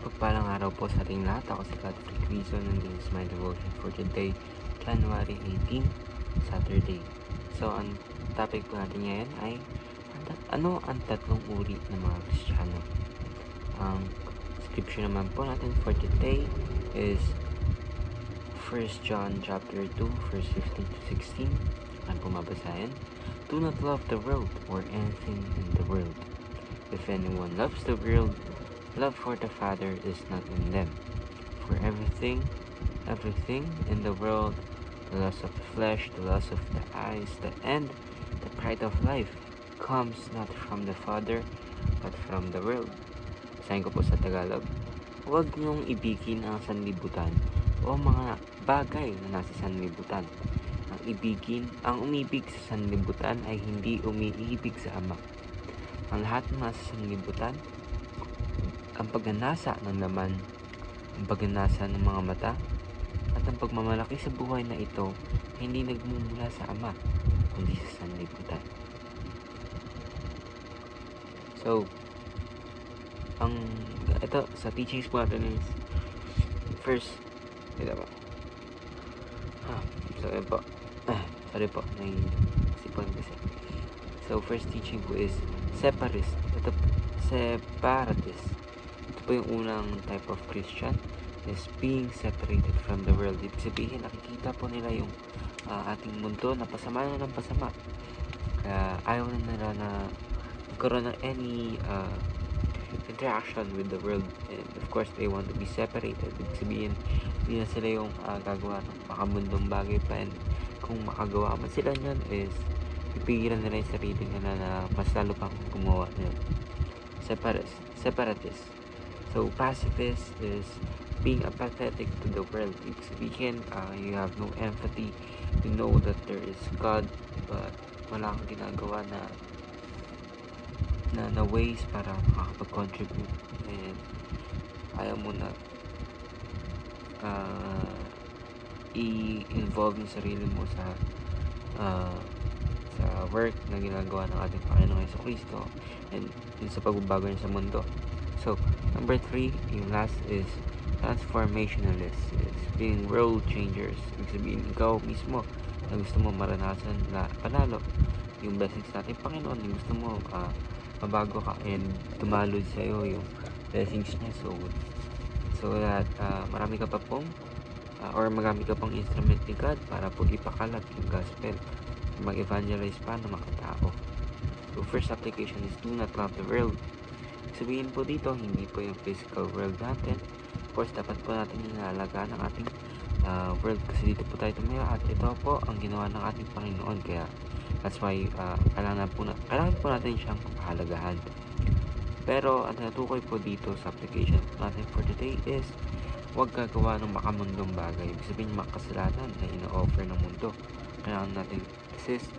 Mapagpalang araw po sa ating lahat. Ako si Godfrey Quizon and this is my devotion for today, January 18, Saturday. So, ang topic po natin ngayon ay ano ang tatlong uri ng mga Kristiyano? Ang scripture naman po natin for today is 1 John chapter 2, verse 15 to 16. Ang pumabasahin, do not love the world or anything in the world. If anyone loves the world, love for the Father is not in them. For everything in the world, the lust of the flesh, the lust of the eyes, and the pride of life, comes not from the Father, but from the world. Basahin ko po sa Tagalog. Huwag niyong ibigin ang sanlibutan o mga bagay na nasa sanlibutan. Ang umibig sa sanlibutan ay hindi umiibig sa Ama. Ang lahat ng nasa sanlibutan, ang pagnanasa ng laman, ang pagnanasa ng mga mata, at ang pagmamalaki sa buhay na ito ay hindi nagmumula sa Ama, kundi sa sanlibutan. So, ito sa teachings po natin is first, ito ba? So, ito po. Sorry po, naisipon kasi. So, first teaching po is separatist. Ito po yung unang type of Christian is being separated from the world. Ibig sabihin, nakikita po nila yung ating mundo na pasama na ng pasama. Kaya ayaw na nila na magkaroon ng any interaction with the world, and of course they want to be separated. Ibig sabihin, hindi na sila yung gagawa ng makamundong bagay pa, and kung makagawa man sila nyan is pipigilan nila yung sarili nila na mas lalo pang gumawa nila. Separatist. So pacifist is being apathetic to the world. Ibig sabihin, you have no empathy. You know that there is God, but wala kang ginagawa na ways para makakapag-contribute, and ayaw mo na i-involve yung sarili mo sa work na ginagawa ng ating Panginoong Jesucristo and sa pagbabago niya sa mundo. So, number 3, yung last is transformationalist, is being world changers. Ibig sabihin, ikaw mismo na gusto mo maranasan na panalo yung blessings natin Panginoon, na gusto mo mabago ka and tumalod sa iyo yung blessings niya, so that marami ka pa pong or marami ka pang instrument ni God para po ipakalat yung gospel, mag-evangelize pa ng mga tao. So first application is do not love the world. Sabihin po dito, hindi po yung physical world natin. Of course, dapat po natin inalagaan ng ating world kasi dito po tayo tumira at ito po ang ginawa ng ating Panginoon, kaya that's why kailangan po natin siyang pahalagahan. Pero ang natukoy po dito sa application natin for today is huwag gagawa ng makamundong bagay. Ibig sabihin, makasalanan na ino-offer ng mundo, kailangan natin resist.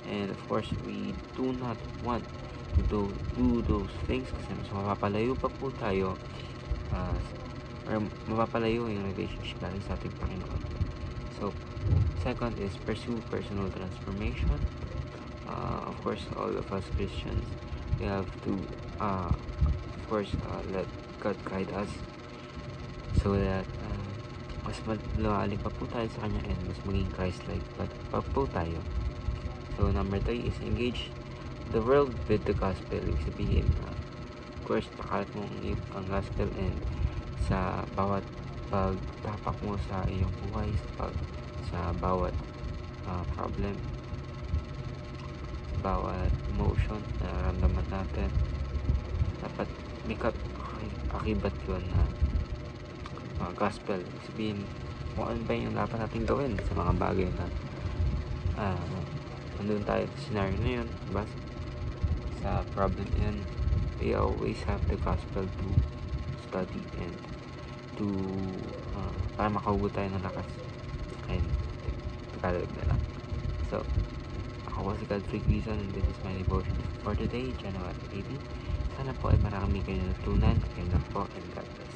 And of course, we do not want to do those things kasi mas mapapalayo pa po tayo or mapapalayo yung relationship natin sa ating Panginoon. So, second is pursue personal transformation. Of course, all of us Christians, we have to let God guide us so that mas malalim pa po tayo sa Kanya and mas maging Christ-like pa po tayo. So, number 3 is engage the world with the gospel. Ibig sabihin, of course, pakalat mo ang gospel and sa bawat pagtapak mo sa iyong buhay, sa bawat problem, bawat emotion na nararamdaman natin, dapat may akibat yun na gospel. Ibig sabihin, kung ano ba yung dapat natin gawin sa mga bagay na nandun tayo sa scenario na yun, diba? Sa problem yan, we always have the gospel to study and to para makahugot tayo ng lakas. And Tagalog na lang. So, ako si Godfrey Quizon and this is my devotion for today, January 18. Sana po ay marami kayo natutunan. Ayun lang po, and God bless.